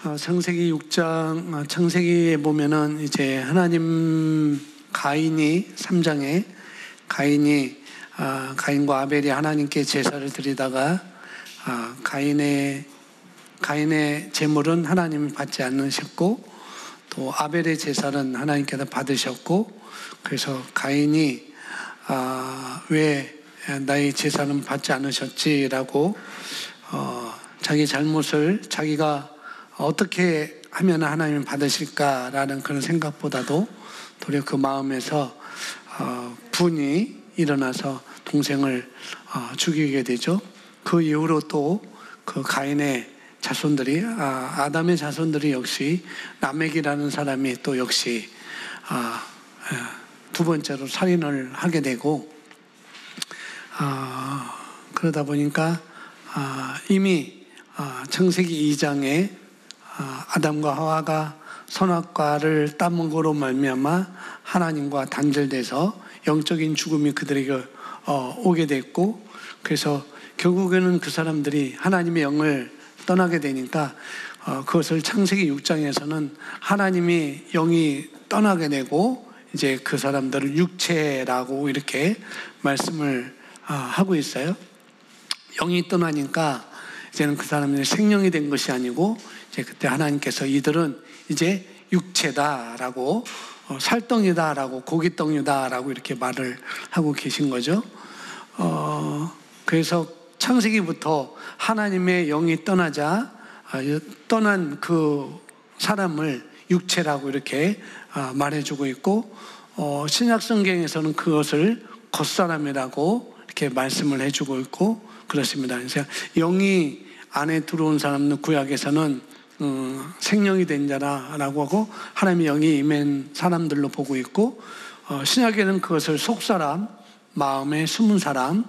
창세기 6장, 창세기에 보면은 이제 하나님 가인이 3장에 가인과 아벨이 하나님께 제사를 드리다가 가인의 제물은 하나님이 받지 않으셨고 또 아벨의 제사는 하나님께서 받으셨고, 그래서 가인이 왜 나의 제사는 받지 않으셨지라고 자기 잘못을 자기가 어떻게 하면 하나님을 받으실까라는 그런 생각보다도 도리어 그 마음에서 분이 일어나서 동생을 죽이게 되죠. 그 이후로 또 그 가인의 자손들이 아담의 자손들이 역시 라멕이라는 사람이 또 역시 두 번째로 살인을 하게 되고, 그러다 보니까 이미 창세기 2장에 아담과 하와가 선악과를 따먹으로 말미암아 하나님과 단절돼서 영적인 죽음이 그들에게 오게 됐고, 그래서 결국에는 그 사람들이 하나님의 영을 떠나게 되니까 그것을 창세기 6장에서는 하나님이 영이 떠나게 되고 이제 그 사람들을 육체라고 이렇게 말씀을 하고 있어요. 영이 떠나니까 이제는 그 사람들이 생명이 된 것이 아니고 이제 그때 하나님께서 이들은 이제 육체다라고 살덩이다라고 고깃덩이다라고 이렇게 말을 하고 계신 거죠. 그래서 창세기부터 하나님의 영이 떠나자 떠난 그 사람을 육체라고 이렇게 말해주고 있고, 신약 성경에서는 그것을 겉사람이라고 이렇게 말씀을 해주고 있고 그렇습니다. 그래서 영이 안에 들어온 사람은 구약에서는 생명이 된 자라고 하고 하나님의 영이 임한 사람들로 보고 있고, 신약에는 그것을 속사람, 마음에 숨은 사람,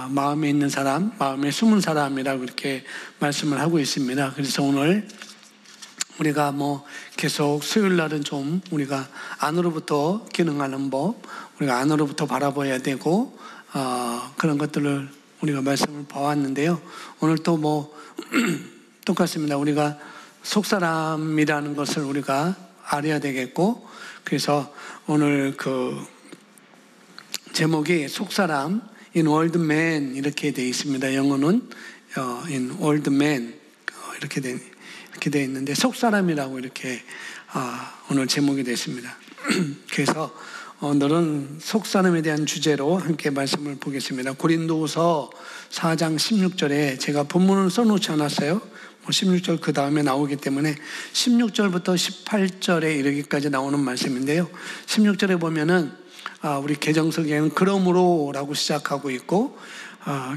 마음에 있는 사람, 마음에 숨은 사람이라고 이렇게 말씀을 하고 있습니다. 그래서 오늘 우리가 계속 수요일 날은 좀 우리가 안으로부터 기능하는 법, 우리가 안으로부터 바라봐야 되고 그런 것들을 우리가 말씀을 봐왔는데요. 오늘 또 똑같습니다. 우리가 속사람이라는 것을 우리가 알아야 되겠고, 그래서 오늘 그 제목이 속사람 in old man 이렇게 되어 있습니다. 영어는 in old man 이렇게 되어 있는데 속사람이라고 이렇게 오늘 제목이 됐습니다. 그래서 오늘은 속사람에 대한 주제로 함께 말씀을 보겠습니다. 고린도후서 4장 16절에 제가 본문을 써놓지 않았어요. 16절 그 다음에 나오기 때문에 16절부터 18절에 이르기까지 나오는 말씀인데요. 16절에 보면은 우리 개정석에는 그러므로 라고 시작하고 있고,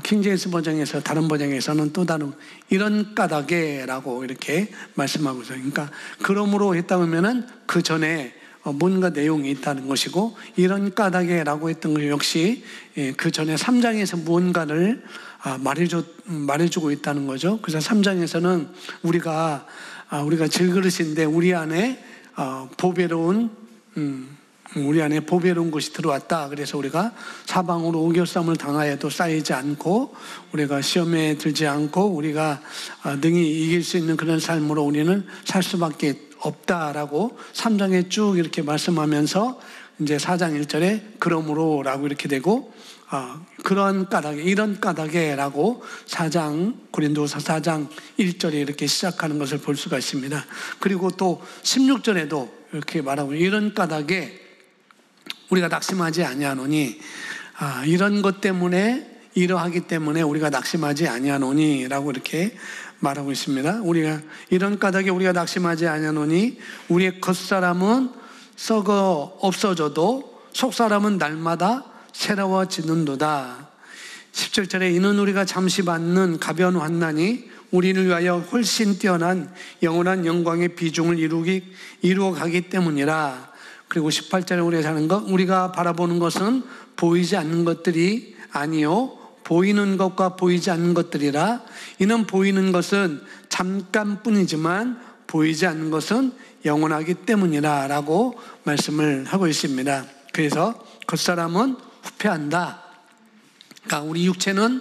킹제임스 버전에서 다른 버전에서는 또 다른 이런 까닭에 라고 이렇게 말씀하고 있어요. 그러니까 그러므로 했다 보면은 그 전에 뭔가 내용이 있다는 것이고, 이런 까닭에 라고 했던 것 역시 그 전에 3장에서 무언가를 말해주고 있다는 거죠. 그래서 3장에서는 우리가 질그릇인데 우리 안에 보배로운 것이 들어왔다. 그래서 우리가 사방으로 오겨쌈을 당하여도 쌓이지 않고 우리가 시험에 들지 않고 우리가 능히 이길 수 있는 그런 삶으로 우리는 살 수밖에 없다라고 3장에 쭉 이렇게 말씀하면서 이제 4장 1절에 그러므로 라고 이렇게 되고, 그런 까닭에 이런 까닭에 라고 고린도후서 4장 1절에 이렇게 시작하는 것을 볼 수가 있습니다. 그리고 또 16절에도 이렇게 말하고 이런 까닭에 우리가 낙심하지 아니하노니, 이런 것 때문에 이러하기 때문에 우리가 낙심하지 아니하노니 라고 이렇게 말하고 있습니다. 우리가 이런 까닭에 우리가 낙심하지 아니하노니 우리의 겉사람은 썩어 없어져도 속사람은 날마다 새로워지는도다. 17절에 이는 우리가 잠시 받는 가벼운 환난이 우리를 위하여 훨씬 뛰어난 영원한 영광의 비중을 이루어 가기 때문이라. 그리고 18절에 우리가 바라보는 것은 보이지 않는 것들이 아니요 보이는 것과 보이지 않는 것들이라. 이는 보이는 것은 잠깐뿐이지만 보이지 않는 것은 영원하기 때문이라 라고 말씀을 하고 있습니다. 그래서 겉사람은 후패한다. 그러니까 우리 육체는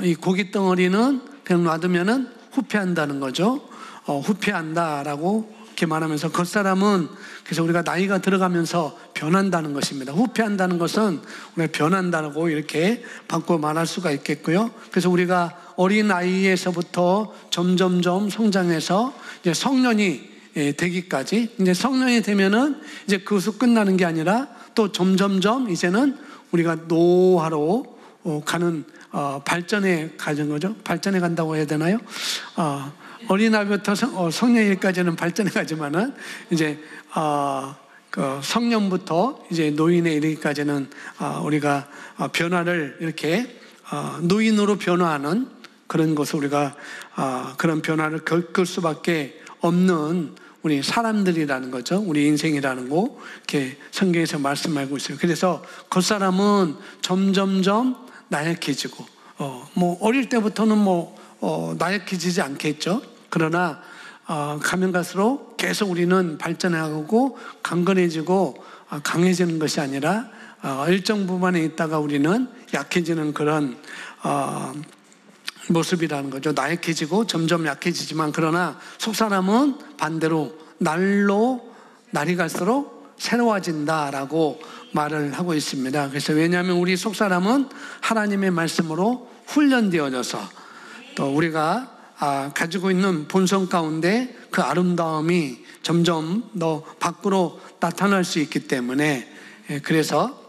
이 고깃덩어리는 그냥 놔두면은 후패한다는 거죠. 후패한다라고 이렇게 말하면서 겉사람은 그래서 우리가 나이가 들어가면서 변한다는 것입니다. 후패한다는 것은 우리가 변한다고 이렇게 바꿔 말할 수가 있겠고요. 그래서 우리가 어린 나이에서부터 점점점 성장해서 이제 성년이 되기까지, 이제 성년이 되면은 이제 그것으로 끝나는 게 아니라 또 점점점 이제는 우리가 노화로 가는 발전해 가는 거죠. 발전해 간다고 해야 되나요? 어린아이부터 성년일까지는 발전해 가지만은 이제 그 성년부터 이제 노인에 이르기까지는 우리가 변화를 이렇게 노인으로 변화하는 그런 것을 우리가 그런 변화를 겪을 수밖에 없는 우리 사람들이라는 거죠. 우리 인생이라는 거 이렇게 성경에서 말씀하고 있어요. 그래서 겉사람은 점점점 나약해지고 뭐 어릴 때부터는 나약해지지 않겠죠. 그러나 가면 갈수록 계속 우리는 발전하고 강건해지고 강해지는 것이 아니라 일정 부분에 있다가 우리는 약해지는 그런 모습이라는 거죠. 나약해지고 점점 약해지지만 그러나 속사람은 반대로 날이 갈수록 새로워진다라고 말을 하고 있습니다. 그래서 왜냐하면 우리 속사람은 하나님의 말씀으로 훈련되어져서 또 우리가 가지고 있는 본성 가운데 그 아름다움이 점점 더 밖으로 나타날 수 있기 때문에 그래서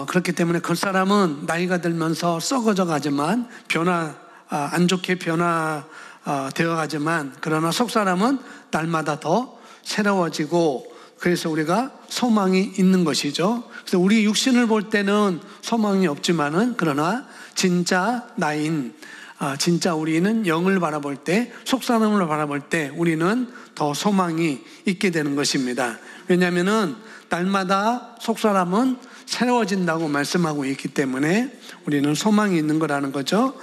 그렇기 때문에 겉사람은 나이가 들면서 썩어져 가지만 안 좋게 되어 가지만 그러나 속사람은 날마다 더 새로워지고 그래서 우리가 소망이 있는 것이죠. 그래서 우리 육신을 볼 때는 소망이 없지만은 그러나 진짜 진짜 우리는 영을 바라볼 때 속사람을 바라볼 때 우리는 더 소망이 있게 되는 것입니다. 왜냐하면은 날마다 속사람은 새로워진다고 말씀하고 있기 때문에 우리는 소망이 있는 거라는 거죠.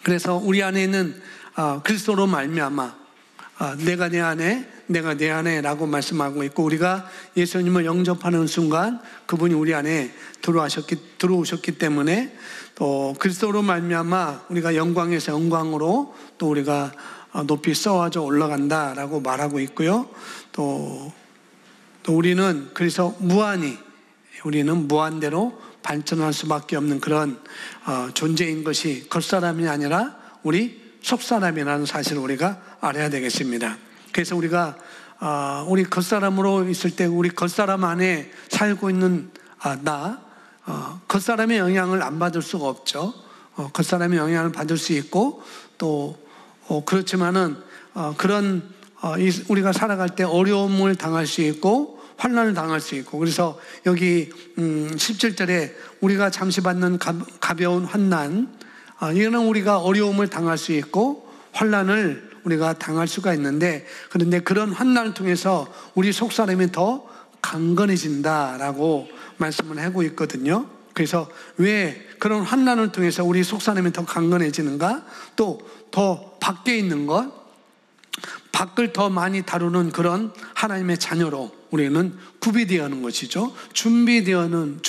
그래서 우리 안에 있는 그리스도로 말미암아 내가 내 안에 내가 내 안에라고 말씀하고 있고 우리가 예수님을 영접하는 순간 그분이 우리 안에 들어오셨기 때문에 또 그리스도로 말미암아 우리가 영광에서 영광으로 또 우리가 높이 쌓아져 올라간다라고 말하고 있고요. 또 우리는 그래서 우리는 무한대로 발전할 수밖에 없는 그런 존재인 것이 겉사람이 아니라 우리 속사람이라는 사실을 우리가 알아야 되겠습니다. 그래서 우리가 우리 겉사람으로 있을 때 우리 겉사람 안에 살고 있는 겉사람의 영향을 안 받을 수가 없죠. 겉사람의 영향을 받을 수 있고 또 그렇지만은 그런 우리가 살아갈 때 어려움을 당할 수 있고 환난을 당할 수 있고 그래서 여기 17절에 우리가 잠시 받는 가벼운 환난 이거는 우리가 어려움을 당할 수 있고 환난을 우리가 당할 수가 있는데 그런데 그런 환난을 통해서 우리 속사람이 더 강건해진다라고 말씀을 하고 있거든요. 그래서 왜 그런 환난을 통해서 우리 속사람이 더 강건해지는가? 또 더 밖에 있는 것 밖을 더 많이 다루는 그런 하나님의 자녀로 우리는 구비되어 하는 것이죠. 준비되는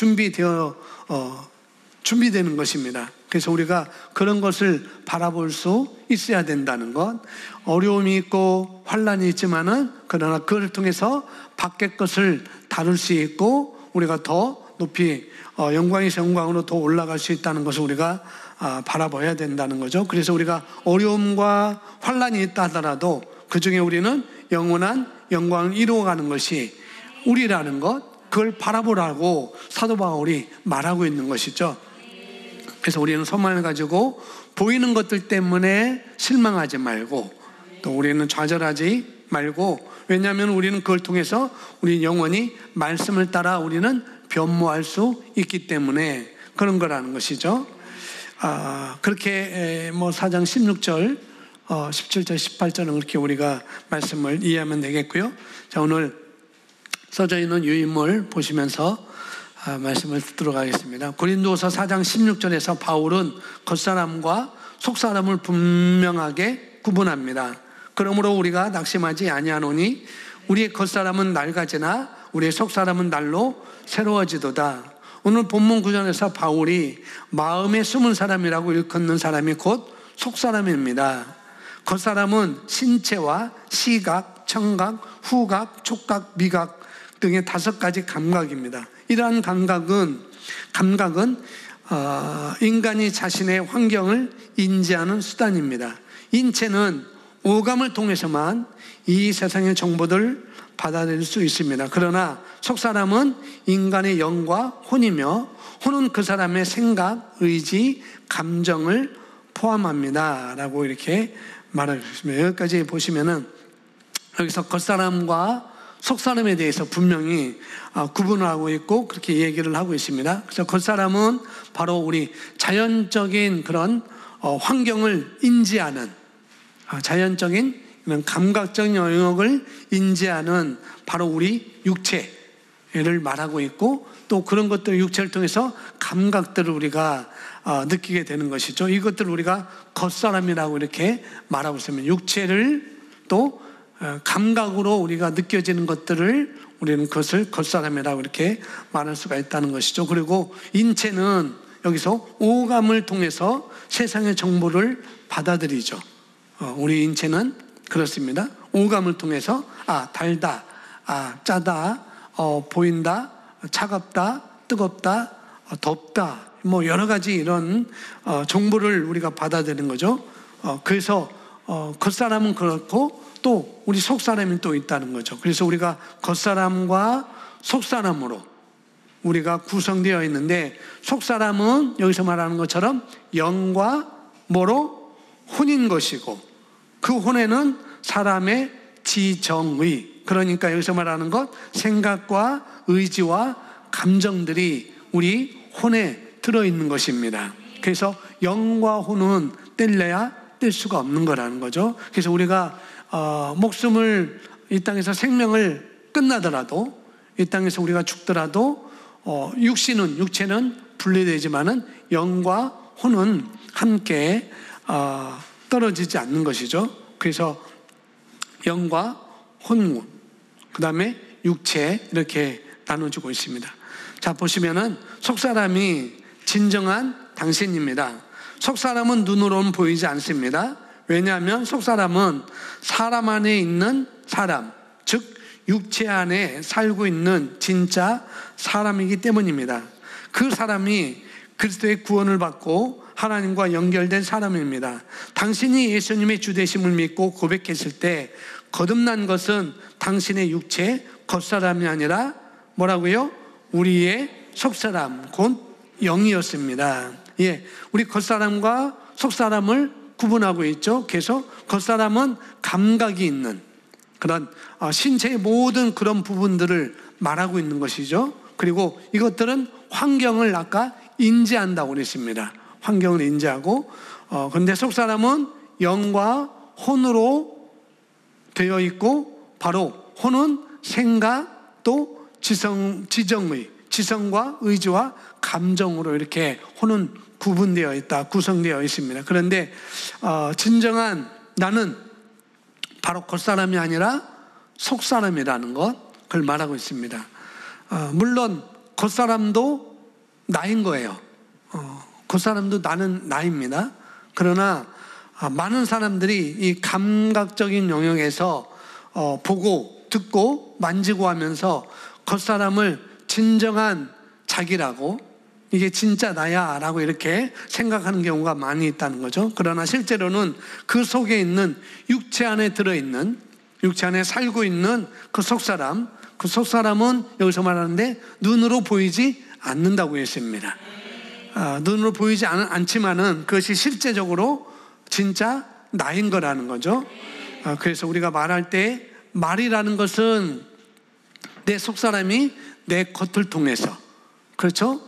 것입니다. 그래서 우리가 그런 것을 바라볼 수 있어야 된다는 것. 어려움이 있고 환난이 있지만은 그러나 그걸 통해서 밖의 것을 다룰 수 있고 우리가 더 높이 영광에서 영광으로 더 올라갈 수 있다는 것을 우리가 바라봐야 된다는 거죠. 그래서 우리가 어려움과 환난이 있다 하더라도 그 중에 우리는 영원한 영광을 이루어가는 것이 우리라는 것, 그걸 바라보라고 사도 바울이 말하고 있는 것이죠. 그래서 우리는 소망을 가지고 보이는 것들 때문에 실망하지 말고 또 우리는 좌절하지 말고 왜냐하면 우리는 그걸 통해서 우리 영원히 말씀을 따라 우리는 변모할 수 있기 때문에 그런 거라는 것이죠. 그렇게 4장 16절 17절 18절은 그렇게 우리가 말씀을 이해하면 되겠고요. 자, 오늘 써져 있는 유인물 보시면서 말씀을 듣도록 하겠습니다. 고린도서 4장 16절에서 바울은 겉사람과 속사람을 분명하게 구분합니다. 그러므로 우리가 낙심하지 아니하노니 우리의 겉사람은 낡아지나 우리의 속사람은 날로 새로워지도다. 오늘 본문 구절에서 바울이 마음에 숨은 사람이라고 일컫는 사람이 곧 속사람입니다. 겉사람은 신체와 시각, 청각, 후각, 촉각, 미각 등의 5가지 감각입니다. 이러한 감각은 인간이 자신의 환경을 인지하는 수단입니다. 인체는 오감을 통해서만 이 세상의 정보들을 받아들일 수 있습니다. 그러나 속사람은 인간의 영과 혼이며 혼은 그 사람의 생각, 의지, 감정을 포함합니다 라고 이렇게 말하고 있습니다. 여기까지 보시면은 여기서 겉사람과 속사람에 대해서 분명히 구분을 하고 있고 그렇게 얘기를 하고 있습니다. 그래서 겉사람은 바로 우리 자연적인 그런 환경을 인지하는, 자연적인 이런 감각적 영역을 인지하는 바로 우리 육체를 말하고 있고, 또 그런 것들, 육체를 통해서 감각들을 우리가 느끼게 되는 것이죠. 이것들을 우리가 겉사람이라고 이렇게 말하고 있습니다. 육체를 또 감각으로 우리가 느껴지는 것들을 우리는 그것을 겉사람이라고 이렇게 말할 수가 있다는 것이죠. 그리고 인체는 여기서 오감을 통해서 세상의 정보를 받아들이죠. 우리 인체는 그렇습니다. 오감을 통해서 달다, 짜다, 보인다, 차갑다, 뜨겁다, 덥다, 뭐 여러 가지 이런 정보를 우리가 받아들이는 거죠. 그래서 겉사람은 그렇고 또 우리 속사람이 또 있다는 거죠. 그래서 우리가 겉사람과 속사람으로 우리가 구성되어 있는데, 속사람은 여기서 말하는 것처럼 영과 뭐로? 혼인 것이고, 그 혼에는 사람의 지정의, 그러니까 여기서 말하는 것, 생각과 의지와 감정들이 우리 혼에 들어있는 것입니다. 그래서 영과 혼은 뗄래야 뗄 수가 없는 거라는 거죠. 그래서 우리가 목숨을, 이 땅에서 생명을 끝나더라도, 이 땅에서 우리가 죽더라도 육체는 분리되지만은 영과 혼은 함께 떨어지지 않는 것이죠. 그래서 영과 혼, 그 다음에 육체, 이렇게 나눠지고 있습니다. 자, 보시면은 속사람이 진정한 당신입니다. 속사람은 눈으로는 보이지 않습니다. 왜냐하면 속사람은 사람 안에 있는 사람, 즉 육체 안에 살고 있는 진짜 사람이기 때문입니다. 그 사람이 그리스도의 구원을 받고 하나님과 연결된 사람입니다. 당신이 예수님의 주되심을 믿고 고백했을 때 거듭난 것은 당신의 육체, 겉사람이 아니라 뭐라고요? 우리의 속사람, 곧 영이었습니다. 예, 우리 겉사람과 속사람을 구분하고 있죠. 그래서 겉사람은 감각이 있는 그런 신체의 모든 그런 부분들을 말하고 있는 것이죠. 그리고 이것들은 환경을 아까 인지한다고 그랬습니다. 환경을 인지하고, 그런데 속사람은 영과 혼으로 되어 있고, 바로 혼은 생각, 또 지성과 의지와 감정으로 이렇게 혼은 구분되어 있다, 구성되어 있습니다. 그런데 진정한 나는 바로 겉사람이 아니라 속사람이라는 것, 그걸 말하고 있습니다. 물론 겉사람도 나인 거예요. 겉사람도 나는 나입니다. 그러나 많은 사람들이 이 감각적인 영역에서 보고 듣고 만지고 하면서 겉사람을 진정한 자기라고, 이게 진짜 나야 라고 이렇게 생각하는 경우가 많이 있다는 거죠. 그러나 실제로는 그 속에 있는 육체 안에 들어있는, 육체 안에 살고 있는 그 속사람은 여기서 말하는데 눈으로 보이지 않는다고 했습니다. 눈으로 보이지 않지만은 그것이 실제적으로 진짜 나인 거라는 거죠. 그래서 우리가 말할 때 말이라는 것은 내 속사람이 내 겉을 통해서, 그렇죠?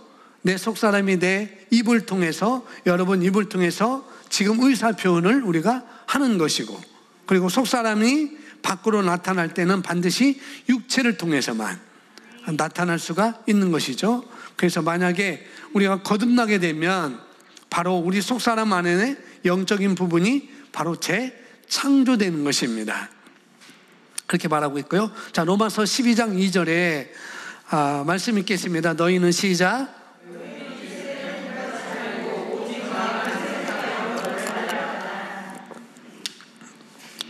내 속사람이 내 입을 통해서, 여러분 입을 통해서 지금 의사표현을 우리가 하는 것이고, 그리고 속사람이 밖으로 나타날 때는 반드시 육체를 통해서만 나타날 수가 있는 것이죠. 그래서 만약에 우리가 거듭나게 되면 바로 우리 속사람 안에 영적인 부분이 바로 재창조되는 것입니다. 그렇게 말하고 있고요. 자, 로마서 12장 2절에 말씀 읽겠습니다. 너희는 시작.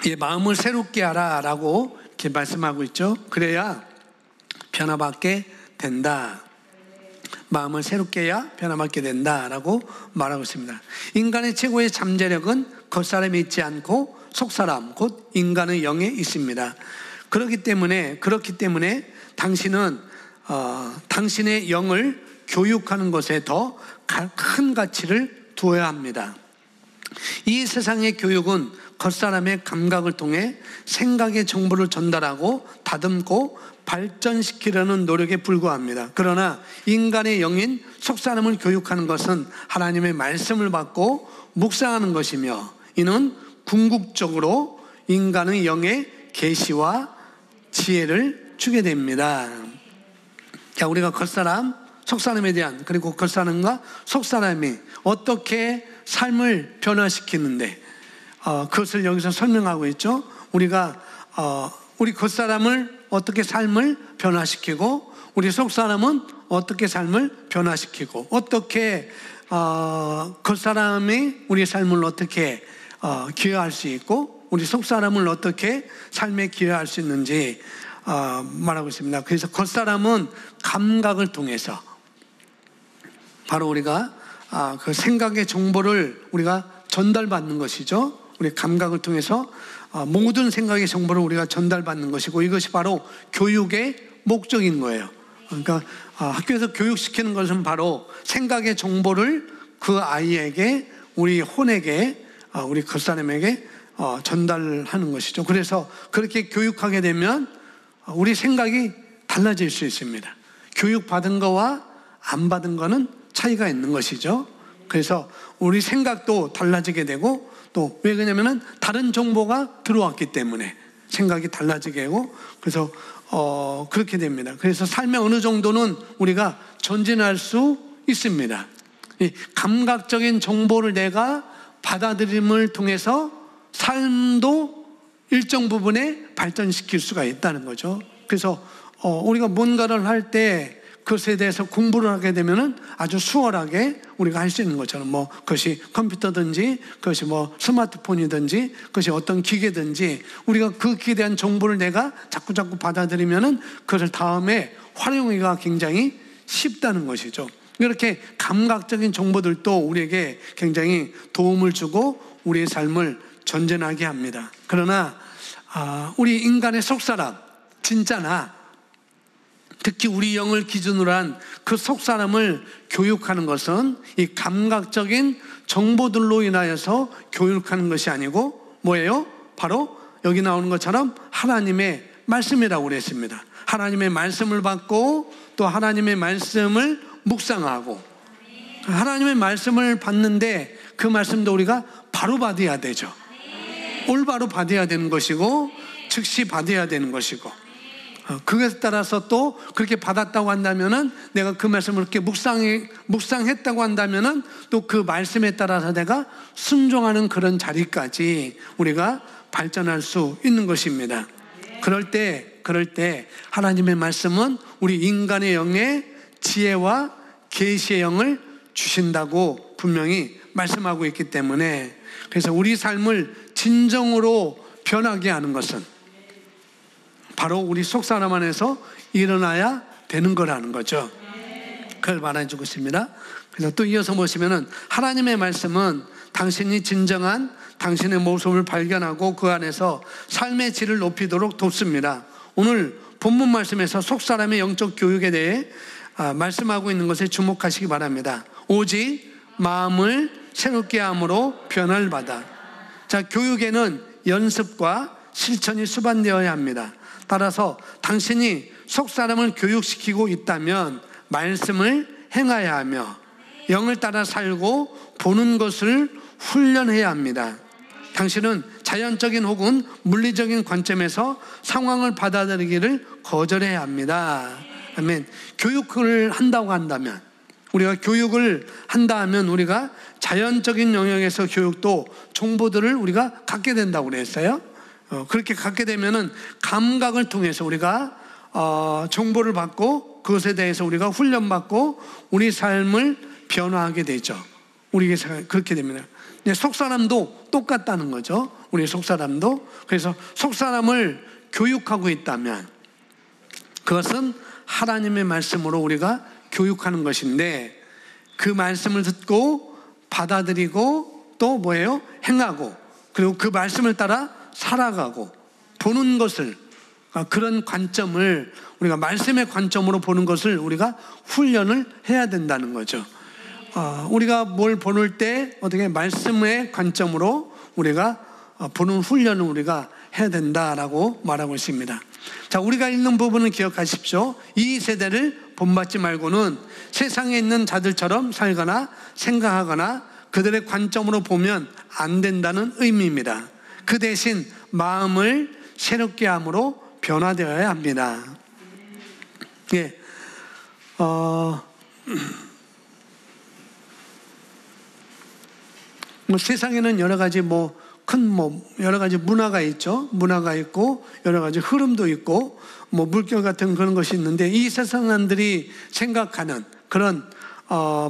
예, 마음을 새롭게 하라라고 이렇게 말씀하고 있죠. 그래야 변화받게 된다. 마음을 새롭게 해야 변화받게 된다라고 말하고 있습니다. 인간의 최고의 잠재력은 겉사람에 있지 않고 속사람, 곧 인간의 영에 있습니다. 그렇기 때문에 당신은 당신의 영을 교육하는 것에 더 큰 가치를 두어야 합니다. 이 세상의 교육은 겉사람의 감각을 통해 생각의 정보를 전달하고 다듬고 발전시키려는 노력에 불과합니다. 그러나 인간의 영인 속사람을 교육하는 것은 하나님의 말씀을 받고 묵상하는 것이며, 이는 궁극적으로 인간의 영의 계시와 지혜를 주게 됩니다. 자, 우리가 겉사람, 속사람에 대한, 그리고 겉사람과 속사람이 어떻게 삶을 변화시키는데 그것을 여기서 설명하고 있죠. 우리가 우리 겉사람을 어떻게 삶을 변화시키고, 우리 속사람은 어떻게 삶을 변화시키고, 어떻게 겉사람이 우리 삶을 어떻게 기여할 수 있고, 우리 속사람을 어떻게 삶에 기여할 수 있는지 말하고 있습니다. 그래서 겉사람은 감각을 통해서, 바로 우리가 그 생각의 정보를 우리가 전달받는 것이죠. 우리 감각을 통해서 모든 생각의 정보를 우리가 전달받는 것이고, 이것이 바로 교육의 목적인 거예요. 그러니까 학교에서 교육시키는 것은 바로 생각의 정보를 그 아이에게, 우리 혼에게, 우리 겉사람에게 전달하는 것이죠. 그래서 그렇게 교육하게 되면 우리 생각이 달라질 수 있습니다. 교육받은 거와 안 받은 거는 차이가 있는 것이죠. 그래서 우리 생각도 달라지게 되고, 또 왜 그러냐면은 다른 정보가 들어왔기 때문에 생각이 달라지게 되고, 그래서 그렇게 됩니다. 그래서 삶의 어느 정도는 우리가 전진할 수 있습니다. 이 감각적인 정보를 내가 받아들임을 통해서 삶도 일정 부분에 발전시킬 수가 있다는 거죠. 그래서 우리가 뭔가를 할 때 그것에 대해서 공부를 하게 되면은 아주 수월하게 우리가 할 수 있는 것처럼, 그것이 컴퓨터든지, 그것이 스마트폰이든지, 그것이 어떤 기계든지, 우리가 그 기계에 대한 정보를 내가 자꾸 받아들이면은 그것을 다음에 활용하기가 굉장히 쉽다는 것이죠. 이렇게 감각적인 정보들도 우리에게 굉장히 도움을 주고 우리의 삶을 전진하게 합니다. 그러나 우리 인간의 속사람, 진짜나, 특히 우리 영을 기준으로 한 그 속사람을 교육하는 것은 이 감각적인 정보들로 인하여서 교육하는 것이 아니고 뭐예요? 바로 여기 나오는 것처럼 하나님의 말씀이라고 그랬습니다. 하나님의 말씀을 받고 또 하나님의 말씀을 묵상하고, 하나님의 말씀을 받는데 그 말씀도 우리가 바로 받아야 되죠. 올바로 받아야 되는 것이고, 즉시 받아야 되는 것이고, 그것에 따라서 또 그렇게 받았다고 한다면은, 내가 그 말씀을 이렇게 묵상했다고 한다면은 또 그 말씀에 따라서 내가 순종하는 그런 자리까지 우리가 발전할 수 있는 것입니다. 그럴 때 하나님의 말씀은 우리 인간의 영에 지혜와 계시의 영을 주신다고 분명히 말씀하고 있기 때문에, 그래서 우리 삶을 진정으로 변하게 하는 것은 바로 우리 속사람 안에서 일어나야 되는 거라는 거죠. 그걸 말해주고 있습니다. 그래서 또 이어서 보시면은, 하나님의 말씀은 당신이 진정한 당신의 모습을 발견하고 그 안에서 삶의 질을 높이도록 돕습니다. 오늘 본문 말씀에서 속사람의 영적 교육에 대해 말씀하고 있는 것에 주목하시기 바랍니다. 오직 마음을 새롭게 함으로 변화를 받아. 자, 교육에는 연습과 실천이 수반되어야 합니다. 따라서 당신이 속사람을 교육시키고 있다면 말씀을 행해야 하며 영을 따라 살고 보는 것을 훈련해야 합니다. 당신은 자연적인 혹은 물리적인 관점에서 상황을 받아들이기를 거절해야 합니다. 아멘. 교육을 한다고 한다면, 우리가 교육을 한다 하면 우리가 자연적인 영역에서 교육도 정보들을 우리가 갖게 된다고 그랬어요. 그렇게 갖게 되면은 감각을 통해서 우리가 정보를 받고 그것에 대해서 우리가 훈련받고 우리 삶을 변화하게 되죠. 우리에게 그렇게 됩니다. 속사람도 똑같다는 거죠. 우리 속사람도. 그래서 속사람을 교육하고 있다면 그것은 하나님의 말씀으로 우리가 교육하는 것인데, 그 말씀을 듣고 받아들이고 또 뭐예요? 행하고, 그리고 그 말씀을 따라 살아가고 보는 것을, 그런 관점을 우리가 말씀의 관점으로 보는 것을 우리가 훈련을 해야 된다는 거죠. 우리가 뭘 보는 때 어떻게 말씀의 관점으로 우리가 보는 훈련을 우리가 해야 된다라고 말하고 있습니다. 자, 우리가 읽는 부분은 기억하십시오. 이 세대를 본받지 말고는 세상에 있는 자들처럼 살거나 생각하거나 그들의 관점으로 보면 안 된다는 의미입니다. 그 대신 마음을 새롭게 함으로 변화되어야 합니다. 예, 세상에는 여러 가지 여러 가지 문화가 있죠. 문화가 있고 여러 가지 흐름도 있고 물결 같은 그런 것이 있는데, 이 세상 사람들이 생각하는 그런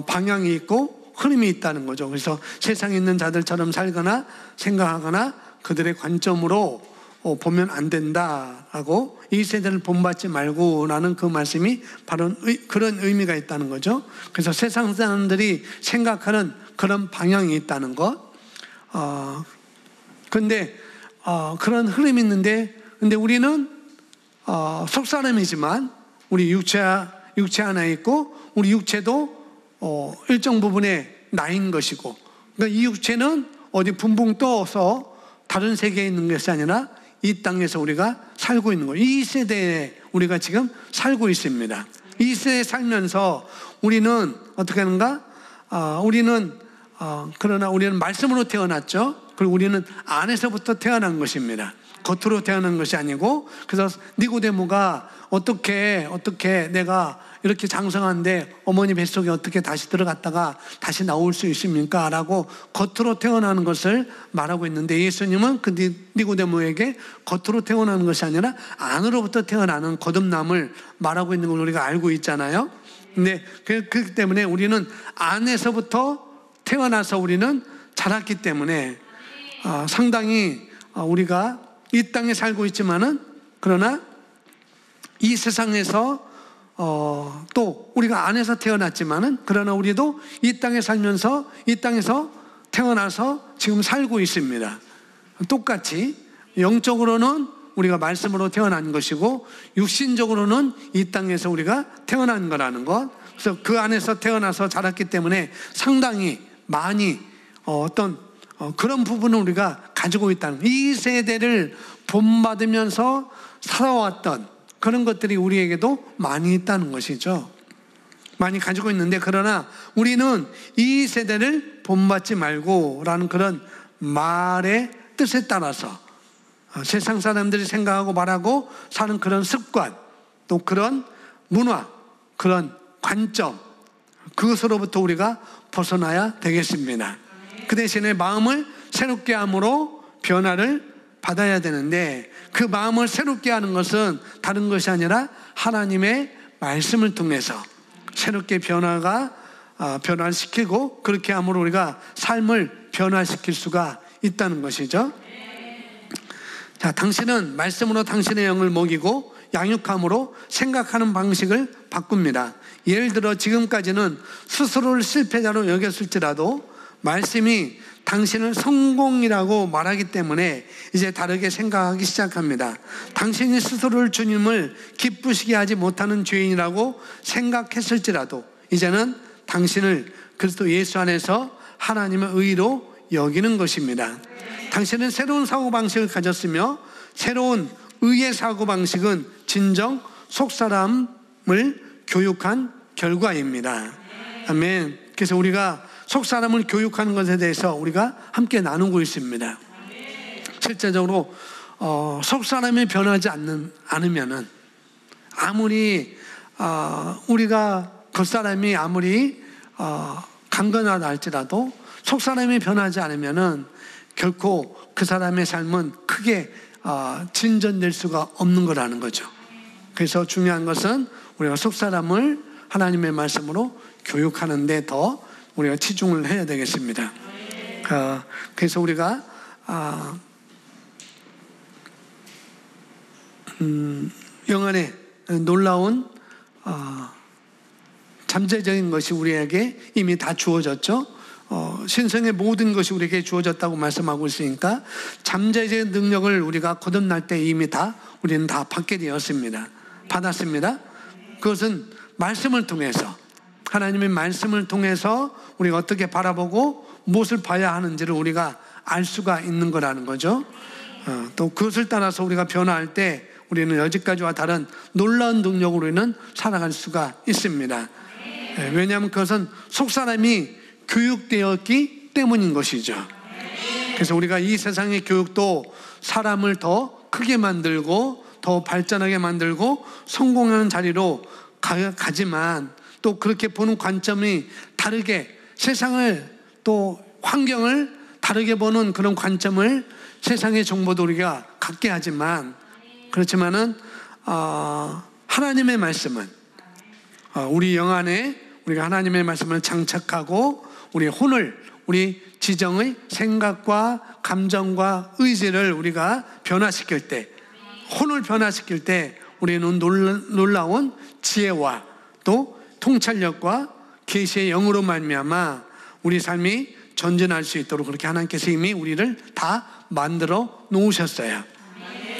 방향이 있고 흐름이 있다는 거죠. 그래서 세상에 있는 자들처럼 살거나 생각하거나 그들의 관점으로 보면 안 된다라고, 이 세대를 본받지 말고라는 그 말씀이 바로 그런 의미가 있다는 거죠. 그래서 세상 사람들이 생각하는 그런 방향이 있다는 것. 근데 그런 흐름이 있는데, 근데 우리는 속사람이지만 우리 육체 하나 있고, 우리 육체도 일정 부분에 나인 것이고, 그러니까 이 육체는 어디 붕붕 떠서 다른 세계에 있는 것이 아니라 이 땅에서 우리가 살고 있는 거예요. 이 세대에 우리가 지금 살고 있습니다. 이 세대에 살면서 우리는 어떻게 하는가? 그러나 우리는 말씀으로 태어났죠. 그리고 우리는 안에서부터 태어난 것입니다. 겉으로 태어난 것이 아니고. 그래서 니고데모가 어떻게 내가 이렇게 장성한데 어머니 뱃속에 어떻게 다시 들어갔다가 다시 나올 수 있습니까? 라고 겉으로 태어나는 것을 말하고 있는데, 예수님은 그 니고데모에게 겉으로 태어나는 것이 아니라 안으로부터 태어나는 거듭남을 말하고 있는 걸 우리가 알고 있잖아요. 근데 그렇기 때문에 우리는 안에서부터 태어나서 우리는 자랐기 때문에 상당히 우리가 이 땅에 살고 있지만은, 그러나 이 세상에서 또 우리가 안에서 태어났지만은, 그러나 우리도 이 땅에 살면서 이 땅에서 태어나서 지금 살고 있습니다. 똑같이 영적으로는 우리가 말씀으로 태어난 것이고, 육신적으로는 이 땅에서 우리가 태어난 거라는 것. 그래서 그 안에서 태어나서 자랐기 때문에 상당히 많이 그런 부분을 우리가 가지고 있다는, 이 세대를 본받으면서 살아왔던 그런 것들이 우리에게도 많이 있다는 것이죠. 많이 가지고 있는데, 그러나 우리는 이 세대를 본받지 말고 라는 그런 말의 뜻에 따라서 세상 사람들이 생각하고 말하고 사는 그런 습관, 또 그런 문화, 그런 관점, 그것으로부터 우리가 벗어나야 되겠습니다. 그 대신에 마음을 새롭게 함으로 변화를 받아야 되는데, 그 마음을 새롭게 하는 것은 다른 것이 아니라 하나님의 말씀을 통해서 새롭게 변화시키고, 그렇게 함으로 우리가 삶을 변화시킬 수가 있다는 것이죠. 자, 당신은 말씀으로 당신의 영을 먹이고 양육함으로 생각하는 방식을 바꿉니다. 예를 들어 지금까지는 스스로를 실패자로 여겼을지라도 말씀이 당신을 성공이라고 말하기 때문에 이제 다르게 생각하기 시작합니다. 당신이 스스로를 주님을 기쁘시게 하지 못하는 죄인이라고 생각했을지라도 이제는 당신을 그리스도 예수 안에서 하나님의 의로 여기는 것입니다. 당신은 새로운 사고방식을 가졌으며, 새로운 의의 사고방식은 진정 속사람을 교육한 결과입니다. 아멘. 그래서 우리가 속사람을 교육하는 것에 대해서 우리가 함께 나누고 있습니다. 실제적으로 속사람이 변하지 않으면은, 아무리 우리가 겉사람이 아무리 강건하다 할지라도 속사람이 변하지 않으면은 결코 그 사람의 삶은 크게 진전될 수가 없는 거라는 거죠. 그래서 중요한 것은 우리가 속사람을 하나님의 말씀으로 교육하는 데 더 우리가 치중을 해야 되겠습니다. 그래서 우리가 영안에 놀라운 잠재적인 것이 우리에게 이미 다 주어졌죠. 신성의 모든 것이 우리에게 주어졌다고 말씀하고 있으니까 잠재적인 능력을 우리가 거듭날 때 이미 우리는 다 받게 되었습니다. 받았습니다. 그것은 말씀을 통해서, 하나님의 말씀을 통해서 우리가 어떻게 바라보고 무엇을 봐야 하는지를 우리가 알 수가 있는 거라는 거죠. 또 그것을 따라서 우리가 변화할 때 우리는 여지까지와 다른 놀라운 능력으로 우리는 살아갈 수가 있습니다. 왜냐하면 그것은 속사람이 교육되었기 때문인 것이죠. 그래서 우리가 이 세상의 교육도 사람을 더 크게 만들고 더 발전하게 만들고 성공하는 자리로 가지만, 또 그렇게 보는 관점이 다르게, 세상을 또 환경을 다르게 보는 그런 관점을 세상의 정보도 우리가 갖게 하지만, 그렇지만은 하나님의 말씀은 우리 영 안에 우리가 하나님의 말씀을 장착하고 우리 혼을, 우리 지정의 생각과 감정과 의지를 우리가 변화시킬 때, 혼을 변화시킬 때 우리는 놀라운 지혜와 또 통찰력과 계시의 영으로 말미암아 우리 삶이 전진할 수 있도록 그렇게 하나님께서 이미 우리를 다 만들어 놓으셨어요.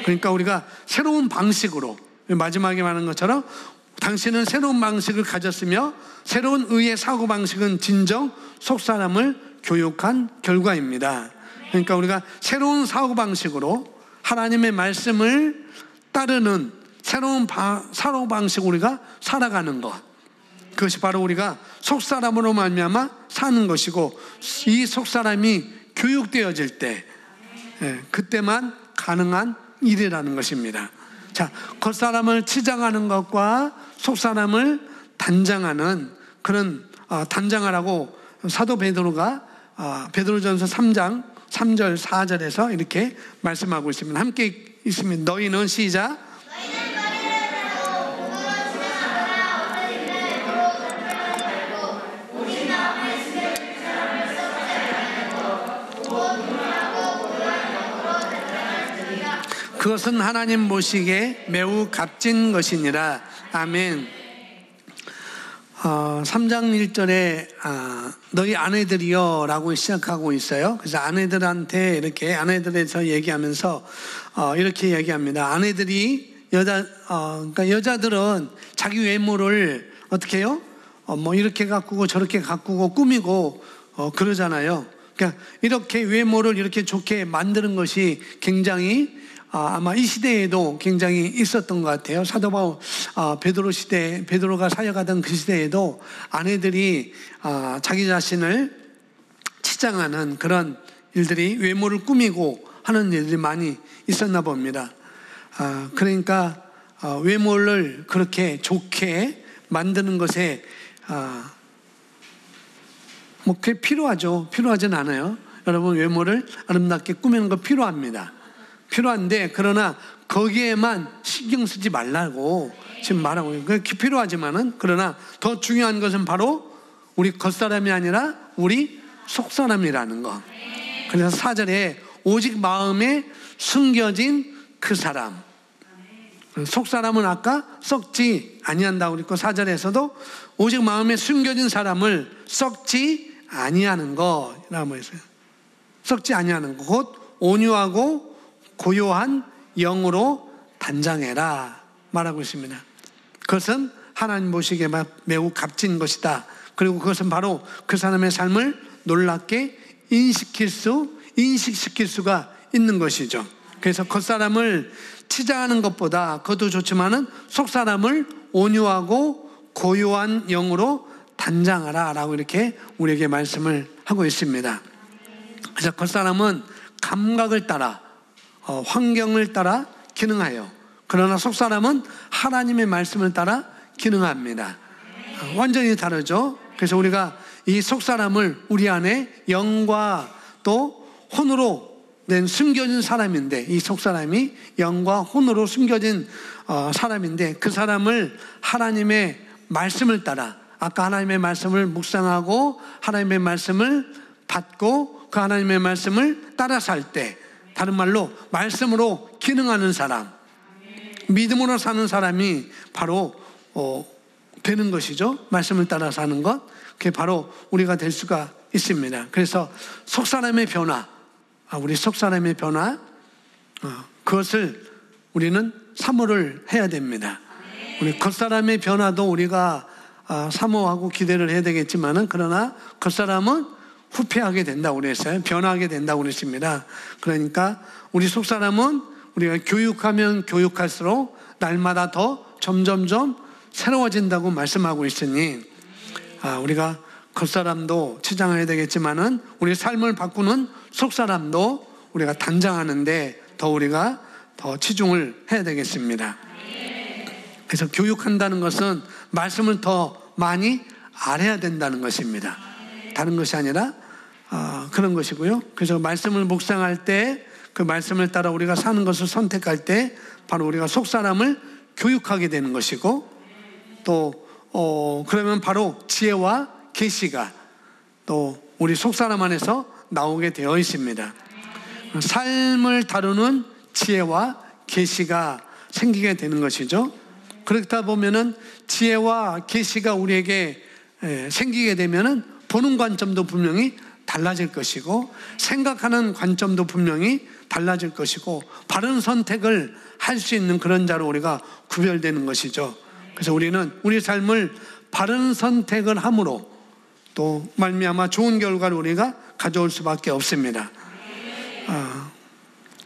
그러니까 우리가 새로운 방식으로, 마지막에 말한 것처럼 당신은 새로운 방식을 가졌으며 새로운 의의 사고방식은 진정 속사람을 교육한 결과입니다. 그러니까 우리가 새로운 사고방식으로 하나님의 말씀을 따르는 새로운 사고방식으로 우리가 살아가는 것, 그것이 바로 우리가 속사람으로 말미암아 사는 것이고, 이 속사람이 교육되어질 때 그때만 가능한 일이라는 것입니다. 자, 겉사람을 치장하는 것과 속사람을 단장하는 그런 단장하라고 사도 베드로가 베드로전서 3장 3절 4절에서 이렇게 말씀하고 있습니다. 함께 있으면 너희는 시작. 그것은 하나님 보시기에 매우 값진 것이니라. 아멘. 3장 1절에 너희 아내들이여 라고 시작하고 있어요. 그래서 아내들한테 이렇게, 아내들에서 얘기하면서 이렇게 얘기합니다. 아내들이 그러니까 여자들은 자기 외모를 어떻게 해요? 뭐 이렇게 가꾸고 저렇게 가꾸고 꾸미고 그러잖아요. 그러니까 이렇게 외모를 이렇게 좋게 만드는 것이 굉장히 아마 이 시대에도 굉장히 있었던 것 같아요. 사도 바울 베드로 시대, 베드로가 사역하던 그 시대에도 아내들이 자기 자신을 치장하는 그런 일들이, 외모를 꾸미고 하는 일들이 많이 있었나 봅니다. 그러니까 외모를 그렇게 좋게 만드는 것에 뭐 그게 필요하죠. 필요하진 않아요. 여러분, 외모를 아름답게 꾸미는 거 필요합니다. 필요한데, 그러나 거기에만 신경 쓰지 말라고 지금 말하고 있어요. 그게 필요하지만은, 그러나 더 중요한 것은 바로 우리 겉사람이 아니라 우리 속사람이라는 거. 그래서 4절에 오직 마음에 숨겨진 그 사람, 속사람은 아까 썩지 아니한다고 그랬고, 4절에서도 오직 마음에 숨겨진 사람을 썩지 아니하는 거라고 했어요. 썩지 아니하는 것, 곧 온유하고 고요한 영으로 단장해라 말하고 있습니다. 그것은 하나님 보시기에 매우 값진 것이다. 그리고 그것은 바로 그 사람의 삶을 놀랍게 인식시킬 수가 있는 것이죠. 그래서 겉사람을 치장하는 것보다 그것도 좋지만은 속사람을 온유하고 고요한 영으로 단장하라 라고 이렇게 우리에게 말씀을 하고 있습니다. 그래서 겉사람은 감각을 따라 환경을 따라 기능하여, 그러나 속사람은 하나님의 말씀을 따라 기능합니다. 완전히 다르죠. 그래서 우리가 이 속사람을 우리 안에 영과 또 혼으로 낸 숨겨진 사람인데, 이 속사람이 영과 혼으로 숨겨진 사람인데, 그 사람을 하나님의 말씀을 따라, 아까 하나님의 말씀을 묵상하고 하나님의 말씀을 받고 그 하나님의 말씀을 따라 살 때, 다른 말로 말씀으로 기능하는 사람, 믿음으로 사는 사람이 바로 되는 것이죠. 말씀을 따라 사는 것, 그게 바로 우리가 될 수가 있습니다. 그래서 속사람의 변화, 우리 속사람의 변화, 그것을 우리는 사모를 해야 됩니다. 우리 겉사람의 변화도 우리가 사모하고 기대를 해야 되겠지만은, 그러나 겉사람은 후퇴하게 된다고 그랬어요. 변화하게 된다고 그랬습니다. 그러니까 우리 속사람은 우리가 교육하면 교육할수록 날마다 더 점점점 새로워진다고 말씀하고 있으니, 우리가 겉사람도 치장해야 되겠지만은 우리 삶을 바꾸는 속사람도 우리가 단장하는데 더 우리가 더 치중을 해야 되겠습니다. 그래서 교육한다는 것은 말씀을 더 많이 알아야 된다는 것입니다. 다른 것이 아니라 그런 것이고요. 그래서 말씀을 묵상할 때, 그 말씀을 따라 우리가 사는 것을 선택할 때 바로 우리가 속사람을 교육하게 되는 것이고, 또 그러면 바로 지혜와 계시가 또 우리 속사람 안에서 나오게 되어 있습니다. 삶을 다루는 지혜와 계시가 생기게 되는 것이죠. 그렇다 보면은 지혜와 계시가 우리에게 생기게 되면은 보는 관점도 분명히 달라질 것이고, 생각하는 관점도 분명히 달라질 것이고, 바른 선택을 할 수 있는 그런 자로 우리가 구별되는 것이죠. 그래서 우리는 우리 삶을 바른 선택을 함으로 또 말미암아 좋은 결과를 우리가 가져올 수밖에 없습니다.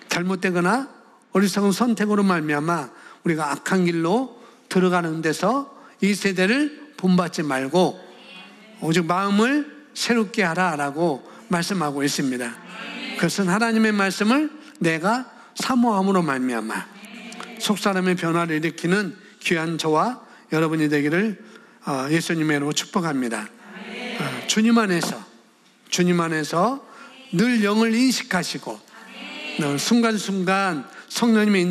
잘못되거나 어리석은 선택으로 말미암아 우리가 악한 길로 들어가는 데서 이 세대를 본받지 말고 오직 마음을 새롭게 하라라고 말씀하고 있습니다. 그것은 하나님의 말씀을 내가 사모함으로 말미암아 속사람의 변화를 일으키는 귀한 저와 여러분이 되기를 예수님의 이름으로 축복합니다. 주님 안에서 늘 영을 인식하시고 순간순간 성령님의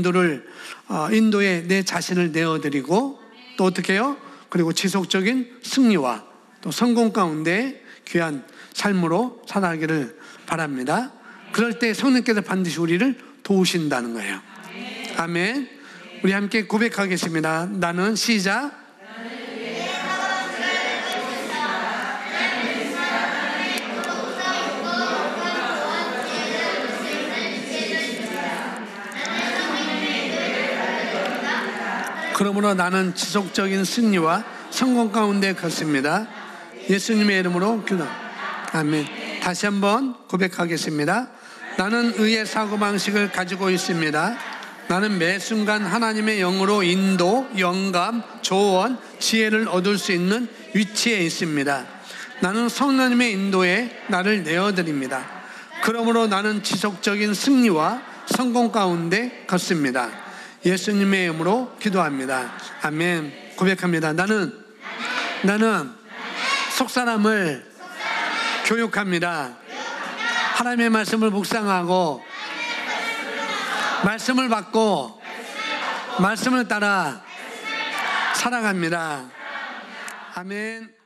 인도에 내 자신을 내어드리고, 또 어떻게 해요? 그리고 지속적인 승리와 또 성공 가운데 귀한 삶으로 살아가기를 바랍니다. 그럴 때 성령께서 반드시 우리를 도우신다는 거예요. 아멘. 우리 함께 고백하겠습니다. 나는 시작. 그러므로 나는 지속적인 승리와 성공 가운데 걷습니다. 예수님의 이름으로 기도합니다. 아멘. 다시 한번 고백하겠습니다. 나는 의의 사고방식을 가지고 있습니다. 나는 매 순간 하나님의 영으로 인도, 영감, 조언, 지혜를 얻을 수 있는 위치에 있습니다. 나는 성령님의 인도에 나를 내어드립니다. 그러므로 나는 지속적인 승리와 성공 가운데 걷습니다. 예수님의 이름으로 기도합니다. 아멘. 고백합니다. 나는 속사람을 교육합니다. 하나님의 말씀을 묵상하고 말씀을 받고 말씀을 따라 살아갑니다. 아멘.